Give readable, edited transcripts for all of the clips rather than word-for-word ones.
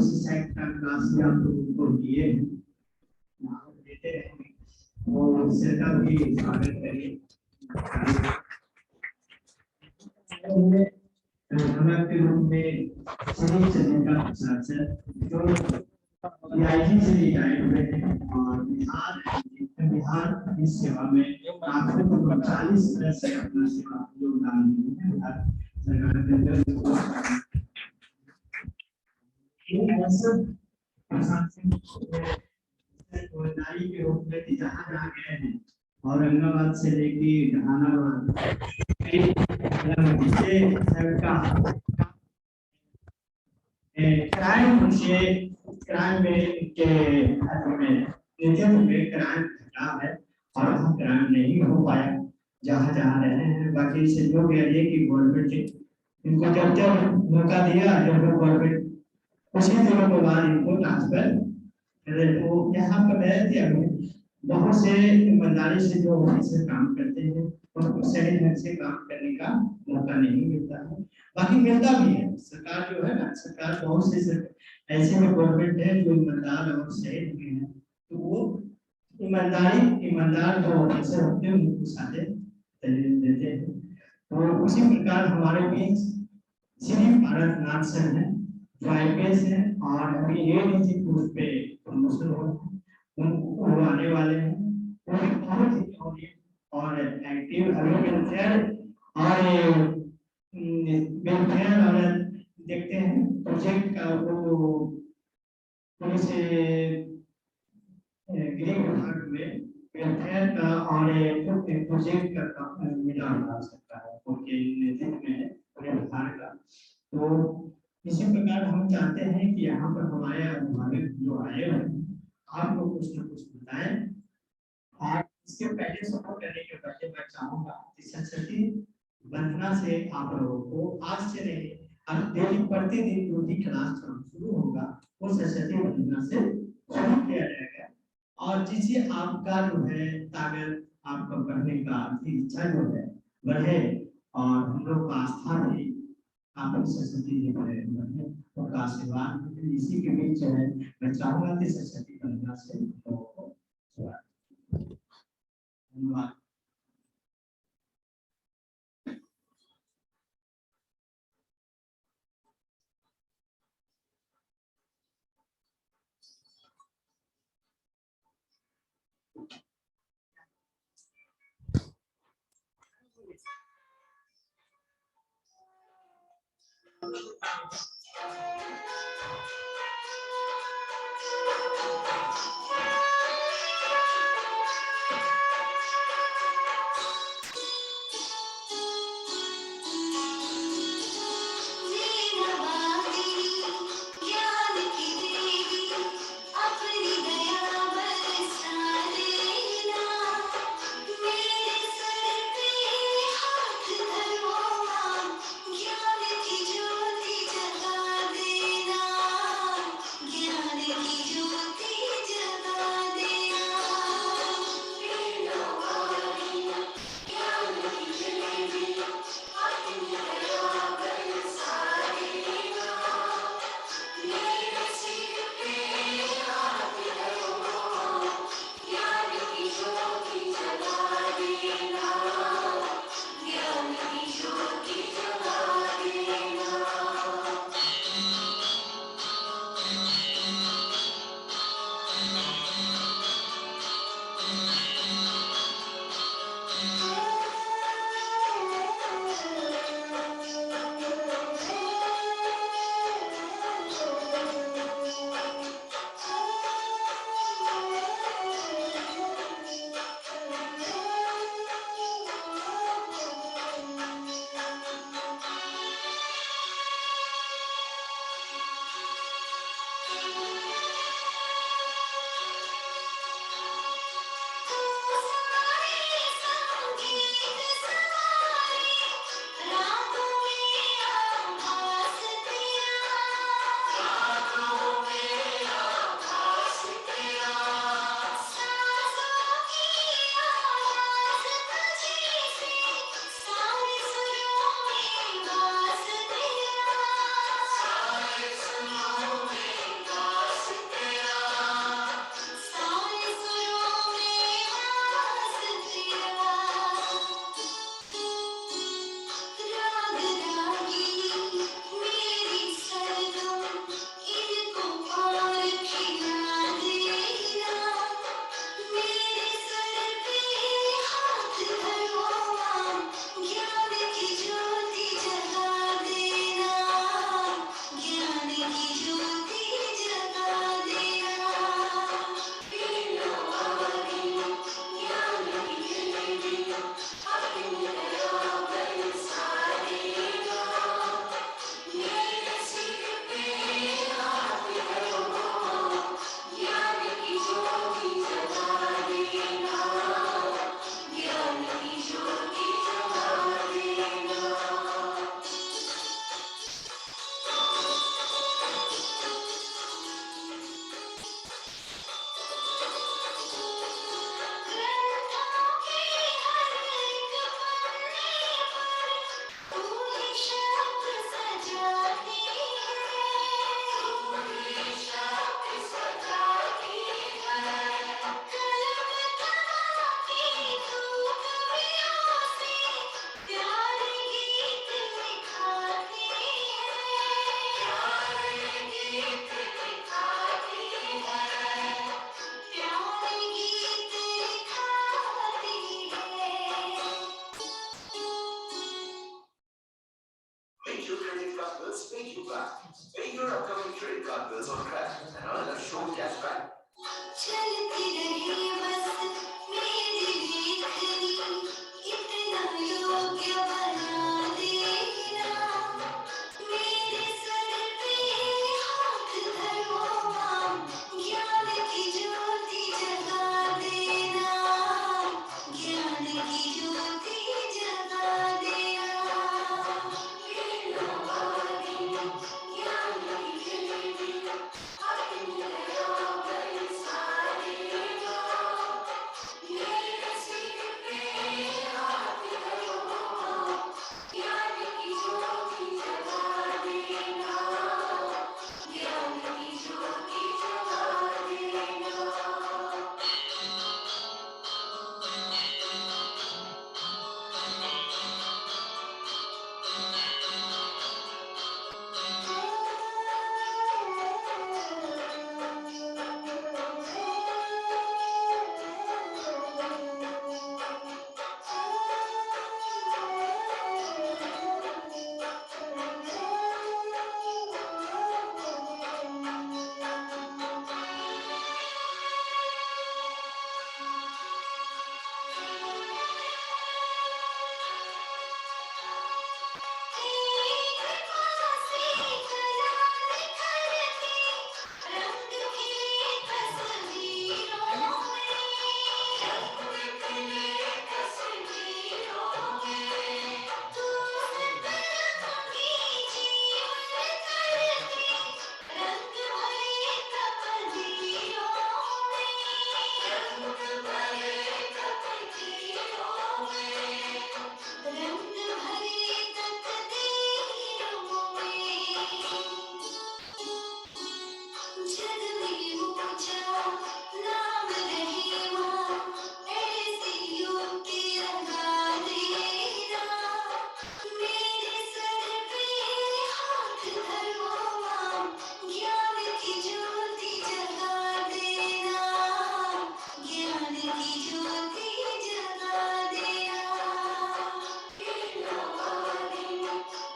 Set का class भी आप लोगों को दिए देते रहेंगे, और सेटअप भी स्वागत करिए। हमारे रूप में सभी चीजों का प्रशासन जो पीआईजी से रिटायर्ड हुए हैं और बिहार इस सेवा में आखिर 40 वर्ष से अपना सेवा योगदान दिए हैं। बिहार सरकार के अंदर जिम्मेदारी के रूप में जहाँ जहाँ गए हैं, औरंगाबाद से लेके जहानाबाद क्राइम से क्राइम में क्राइम घटा है और हम क्राइम नहीं हो पाया जहाँ जहाँ रहे हैं। बाकी से जो भी है कि गवर्नमेंट इनको जब जब मौका दिया, जब गवर्नमेंट उसी दिनों के बाद इनको ट्रांसफर वो यहाँ पर रहे। बहुत से ईमानदारी से जो ऑफिसर काम करते हैं उनको सही ढंग से काम करने का मौका नहीं मिलता है। बाकी मिलता भी है, सरकार जो है ना, सरकार बहुत से ऐसे में गवर्नमेंट है जो ईमानदार और सही भी है, तो वो ईमानदार जो ऑफिसर होते हैं उनको साझे देते हैं। तो उसी प्रकार हमारे बीच श्री भारतनाथ सर है, जो IPS है और अभी ADG पोस्ट पे प्रमोशन हो उनको आने वाले हैं। वो बहुत ही और एक्टिव वेलफेयर और देखते हैं प्रोजेक्ट का वो पुलिस गृह विभाग में वेलफेयर का और प्रोजेक्ट का मिला बना सकता है उनके नेतृत्व में पूरे विभाग का। तो इसी प्रकार हम चाहते हैं कि यहाँ पर हमारे अभिभावक जो आए हैं आपको कुछ न कुछ बताएं। और इसके पहले सपोर्ट करने के पहले मैं चाहूँगा कि सरस्वती वंदना से आप लोगों को आज से नहीं, अब डेली प्रतिदिन जो भी क्लास शुरू होगा वो सरस्वती वंदना से शुरू किया जाएगा। और जिससे आपका जो है ताकत, आपका पढ़ने का इच्छा जो है बढ़े और हम लोग का आस्था भी आप सरस्वती जी पर बढ़े, उनका आशीर्वाद। इसी के बीच है मैं चाहूँगा कि सरस्वती वंदना से लोगों को धन्यवाद। Make your credit card bills pay you back. Pay your upcoming credit card bills on track and earn a show cashback. चलती रही बस मेरी लेखनी इतना योग्य बना देना मेरे सर पे हाथ धरो ज्ञान की ज्योति जगा देना ज्ञान की ज्योति जगा देना ज्ञान की ज्योति अपनी राह सारे मेरे सिर पे हाथ धरो ज्ञान की ज्योति जगा देना ज्ञान की ज्योति जगा देना जग में ऊंचा नाम रहे मां ऐसी युक्ति लगा देना मेरे सर पे हाथ धरो मां ज्ञान की ज्योति जगा देना ज्ञान की ज्योति जगा देना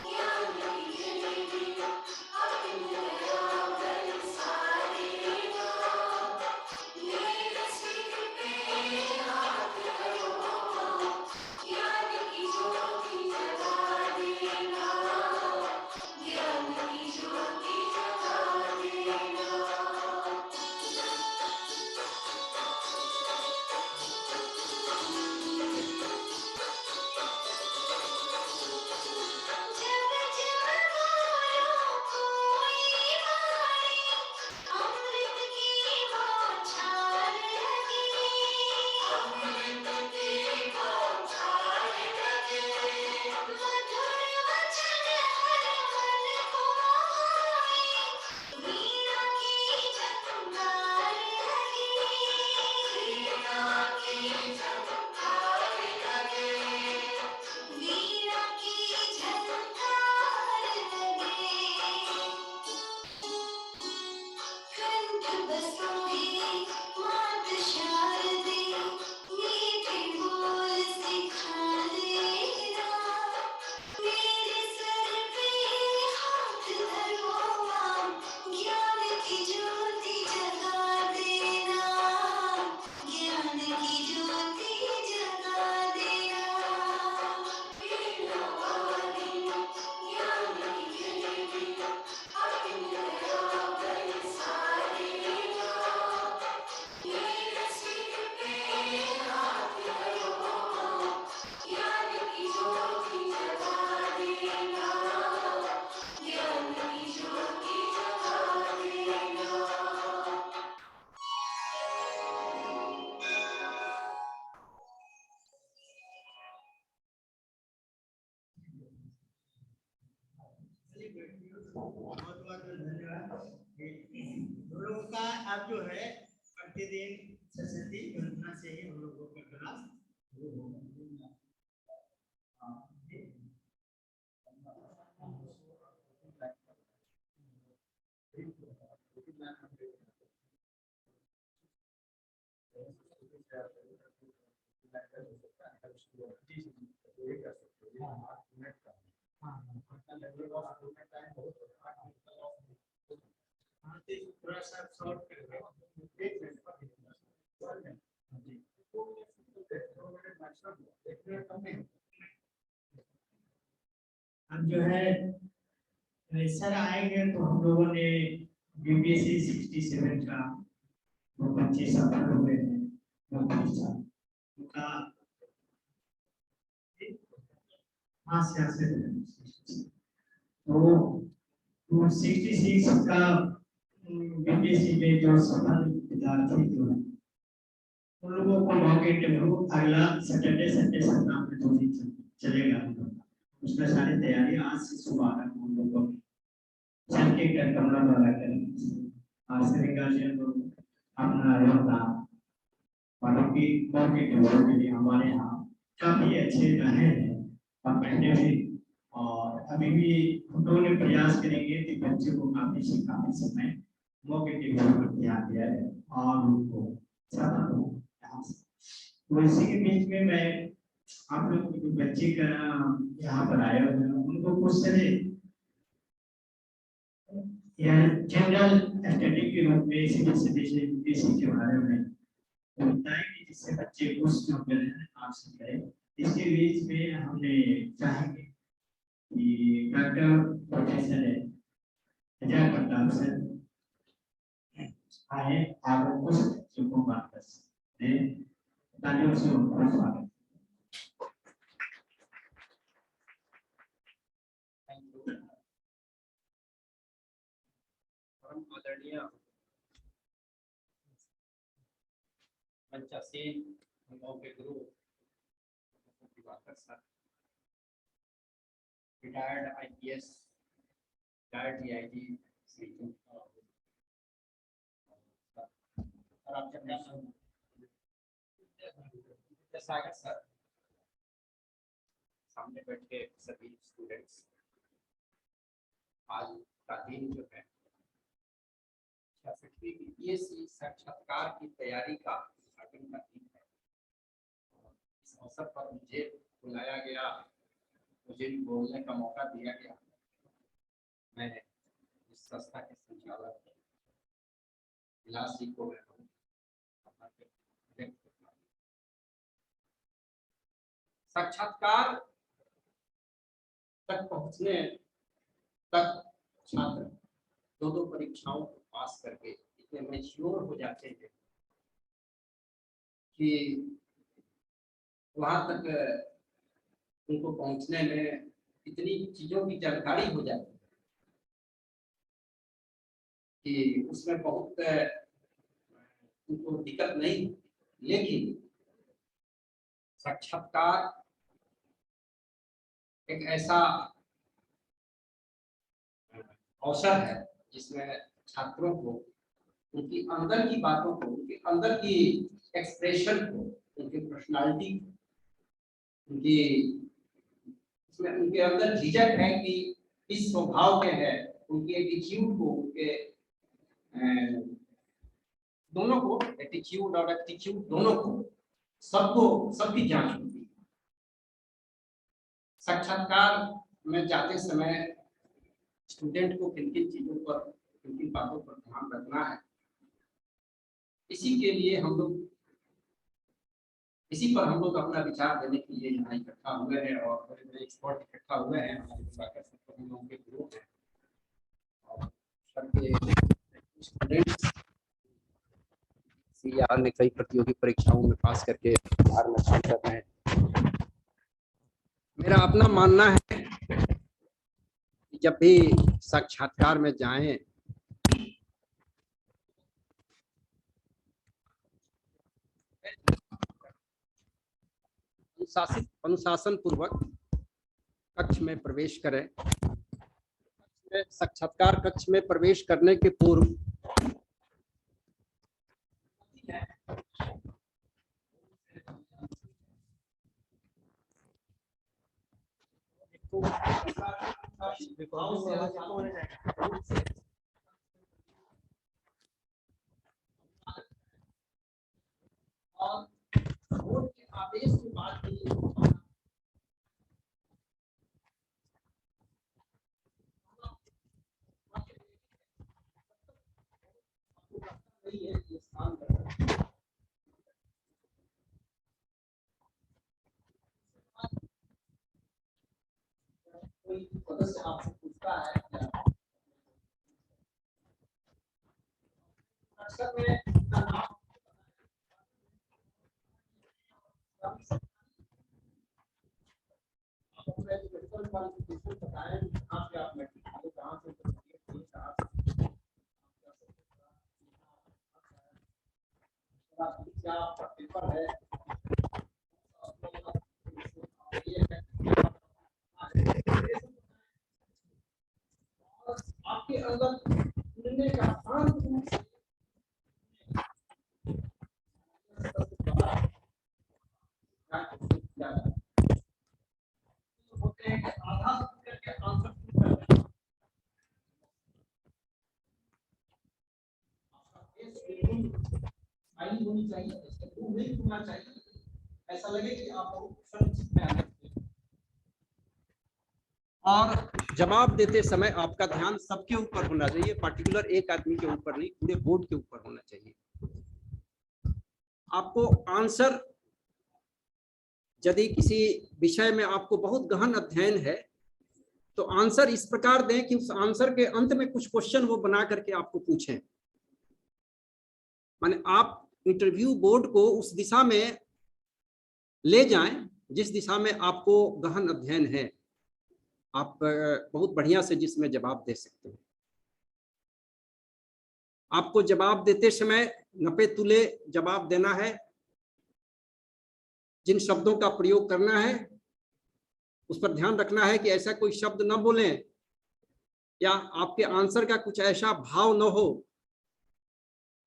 ज्ञान की ज्योति अपनी राह सारे मेरे सिर पे हाथ धरो ज्ञान की ज्योति जगा देना ज्ञान की ज्योति जगा देना जब जब बोलो कोई वाणी अमृत की बौछार लगे अमृत की बौछार लगे मधुर वचन हर मन को भाए वीणा की झंकार लगे वीणा की झंकार लगे वीणा की झंकार लगे कंठ बसोगे मात शारदे मीठे बोल सिखा देना मेरे सर पे हाथ धरो मां ज्ञान की ज्योति जगा देना ज्ञान की ज्योति जगा देना ज्ञान की ज्योति अपनी राह सारे मेरे सिर पे हाथ धरो ज्ञान की ज्योति जगा देना ज्ञान की ज्योति जगा देना बहुत बहुत धन्यवाद। हम लोगों का आप जो है प्रतिदिन सरस्वती वंदना से ही हम लोगों का क्लास शुरू होगा। थोड़ा सा शॉर्ट कर अब जो है सर आएंगे तो हम लोगों ने बीपीएससी 67 का वो बच्चे सफल हुए हैं उनका हाँ सियासत तो 66 का बीपीएससी में जो सफल विद्यार्थी जो है उन लोगों को मॉक इंटरव्यू अगला सैटरडे संडे सप्ताह में 2 दिन चलेगा उसमें सारी तैयारी आज से सुबह तक हम लोग को चल के कमरा वाला करेंगे आज से गार्जियन को अपना योगदान वालों की मॉक इंटरव्यू के लिए हमारे यहाँ काफी अच्छे रहे हैं और पहले भी और अभी भी हम लोगों ने प्रयास करेंगे कि बच्चों को काफी सिखाने समय मॉक इंटरव्यू पर ध्यान दिया है और उनको सफल हो तो इसी के बीच में मैं आप लोग जो बच्चे का यहाँ पर आए हुए हैं उनको कुछ तरह जनरल स्टडी के रूप में इसी के बारे में बताएंगे जिससे बच्चे कुछ जो आपसे करें। इसके बीच में हमने चाहेंगे कि doctor professor Ajay Pratap sir आए आप कुछ बच्चों को बात कर सकते हैं तालियों से उनको स्वागत। आदरणीय मंचासीन हम के गुरु Diwakar sir, retired IPS, retired DIG Shri Sagar sir, सामने बैठे सभी स्टूडेंट्स, आज का दिन जो है 66वीं बीपीएससी साक्षात्कार की तैयारी का उद्घाटन का दिन है। इस अवसर पर मुझे बुलाया गया, मुझे बोलने का मौका दिया गया। मैं इस संस्था के संचालक विलास जी को साक्षात्कार तक पहुंचने तक छात्र दो परीक्षाओं को पास करके इतने मैच्योर हो जाते हैं कि वहां तक उनको पहुंचने में इतनी चीजों की जानकारी हो जाती है कि उसमें बहुत उनको दिक्कत नहीं। लेकिन साक्षात्कार एक ऐसा अवसर है जिसमें छात्रों को उनकी अंदर की बातों को, उनके अंदर की एक्सप्रेशन को, उनकी पर्सनालिटी, उनकी उसमें उनके अंदर झिझक है कि इस स्वभाव के है, उनके एटीट्यूड को, उनके दोनों को, एटीट्यूड और एप्टीट्यूड दोनों को, सबकी जांच होती है। साक्षात्कार में जाते समय स्टूडेंट को किन किन चीजों पर, किन किन बातों पर ध्यान रखना है, इसी के लिए हम लोग, इसी पर हम लोग अपना विचार देने के लिए यहाँ इकट्ठा हुए हैं और बड़े बड़े एक्सपर्ट इकट्ठा हुए हैं। हमारे दिवाकर सर हम लोगों के गुरु हैं और सबके स्टूडेंट्स सीआर ने कई प्रतियोगी परीक्षाओं में पास करके बिहार में काम कर रहे हैं। मेरा अपना मानना है कि जब भी साक्षात्कार में जाएं अनुशासन पूर्वक कक्ष में प्रवेश करें। साक्षात्कार कक्ष में प्रवेश करने के पूर्व और बोर्ड के आदेश के बाद ही नहीं है ये स्थान पर। कोई सदस्य आपसे पूछता है क्या अक्सर में नाम मेडिकल क्वालिफिकेशन बताएं, कहाँ से आप मेडिकल कहाँ से क्या आपका पेपर है, आपके अंदर सुनने का शांत रूप से होते हैं कि आधा करके आंसर आई होनी चाहिए, नहीं होना चाहिए, ऐसा लगे कि आप और जवाब देते समय आपका ध्यान सबके ऊपर होना चाहिए, पर्टिकुलर एक आदमी के ऊपर नहीं, पूरे बोर्ड के ऊपर होना चाहिए। आपको आंसर, यदि किसी विषय में आपको बहुत गहन अध्ययन है तो आंसर इस प्रकार दें कि उस आंसर के अंत में कुछ क्वेश्चन वो बना करके आपको पूछें। माने आप इंटरव्यू बोर्ड को उस दिशा में ले जाएं जिस दिशा में आपको गहन अध्ययन है, आप बहुत बढ़िया से जिसमें जवाब दे सकते हैं। आपको जवाब देते समय नपे तुले जवाब देना है, जिन शब्दों का प्रयोग करना है उस पर ध्यान रखना है कि ऐसा कोई शब्द न बोलें या आपके आंसर का कुछ ऐसा भाव न हो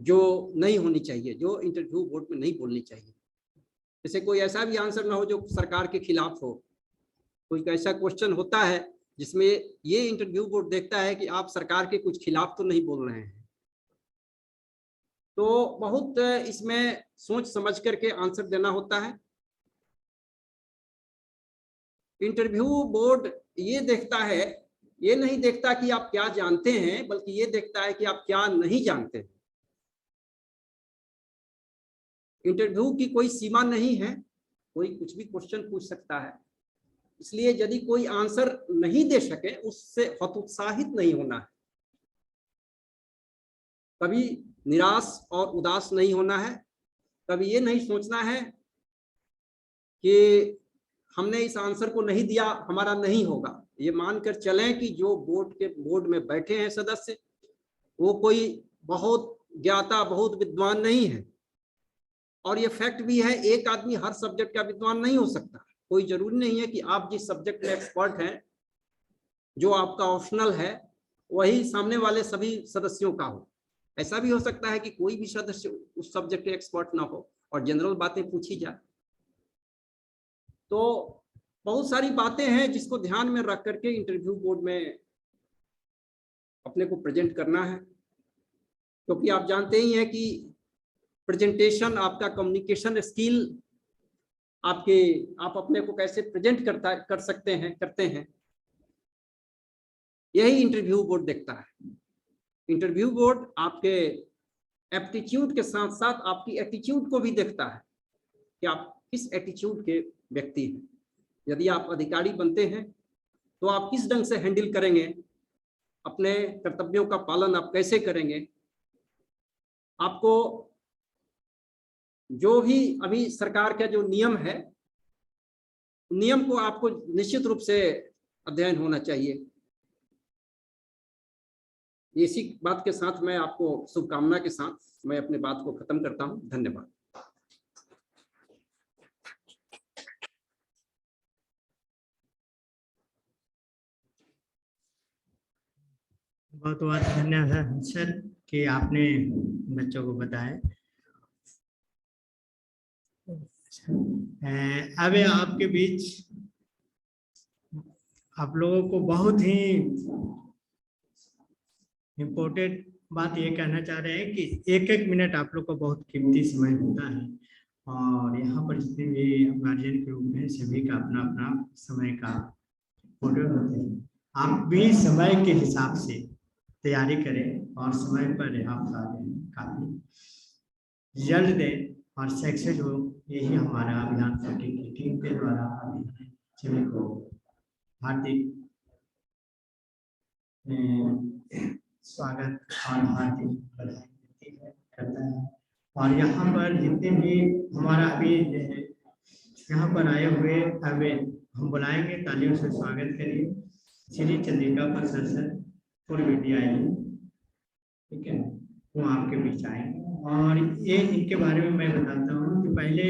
जो नहीं होनी चाहिए, जो इंटरव्यू बोर्ड में नहीं बोलनी चाहिए। जैसे कोई ऐसा भी आंसर ना हो जो सरकार के खिलाफ हो। कोई ऐसा क्वेश्चन होता है जिसमें ये इंटरव्यू बोर्ड देखता है कि आप सरकार के कुछ खिलाफ तो नहीं बोल रहे हैं, तो बहुत इसमें सोच समझ करके आंसर देना होता है। इंटरव्यू बोर्ड ये देखता है, ये नहीं देखता कि आप क्या जानते हैं, बल्कि ये देखता है कि आप क्या नहीं जानते हैं। इंटरव्यू की कोई सीमा नहीं है, कोई कुछ भी क्वेश्चन पूछ सकता है। इसलिए यदि कोई आंसर नहीं दे सके उससे हतोत्साहित नहीं होना है, कभी निराश और उदास नहीं होना है, कभी ये नहीं सोचना है कि हमने इस आंसर को नहीं दिया हमारा नहीं होगा। ये मानकर चलें कि जो बोर्ड में बैठे हैं सदस्य, वो कोई बहुत ज्ञाता बहुत विद्वान नहीं है। और ये फैक्ट भी है, एक आदमी हर सब्जेक्ट का विद्वान नहीं हो सकता। कोई जरूरी नहीं है कि आप जिस सब्जेक्ट में एक्सपर्ट हैं, जो आपका ऑप्शनल है, वही सामने वाले सभी सदस्यों का हो। ऐसा भी हो सकता है कि कोई भी सदस्य उस सब्जेक्ट में एक्सपर्ट ना हो और जनरल बातें पूछी जाए। तो बहुत सारी बातें हैं जिसको ध्यान में रख करके इंटरव्यू बोर्ड में अपने को प्रेजेंट करना है, क्योंकि आप जानते ही हैं कि प्रेजेंटेशन आपका कम्युनिकेशन स्किल, आप अपने को कैसे प्रेजेंट करते हैं, यही इंटरव्यू बोर्ड देखता है। इंटरव्यू बोर्ड आपके एप्टीट्यूड के साथ साथ आपकी एटीट्यूड को भी देखता है कि आप किस एटीट्यूड के व्यक्ति हैं। यदि आप अधिकारी बनते हैं तो आप किस ढंग से हैंडल करेंगे, अपने कर्तव्यों का पालन आप कैसे करेंगे। आपको जो भी अभी सरकार का जो नियम है, नियम को आपको निश्चित रूप से अध्ययन होना चाहिए। इसी बात के साथ मैं आपको शुभकामना के साथ मैं अपने बात को खत्म करता हूं। धन्यवाद। बहुत बहुत धन्यवाद सर कि आपने बच्चों को बताया। अब आपके बीच आप लोगों को बहुत ही इम्पोर्टेंट बात ये कहना चाह रहे हैं कि एक एक मिनट आप लोग को बहुत कीमती समय होता है और यहाँ पर जितने भी गार्जियन के रूप में सभी का अपना अपना समय का फोटो होते हैं। आप भी समय के हिसाब से तैयारी करें और समय पर यहाँ बता दें, काफी रिजल्ट दें और सक्सेस हो, यही हमारा अभियान फोर्टी की टीम के द्वारा सभी को हार्दिक स्वागत और हार्दिक बधाई करता है। और यहाँ पर जितने भी हमारा अभी यहाँ पर आए हुए अभी हम बुलाएंगे, तालियों से स्वागत करिए। श्री चंद्रिका प्रसाद सर पूर्व विद्यालय, ठीक है, वो आपके बीच आएंगे। और ये इनके बारे में मैं बताता हूँ कि पहले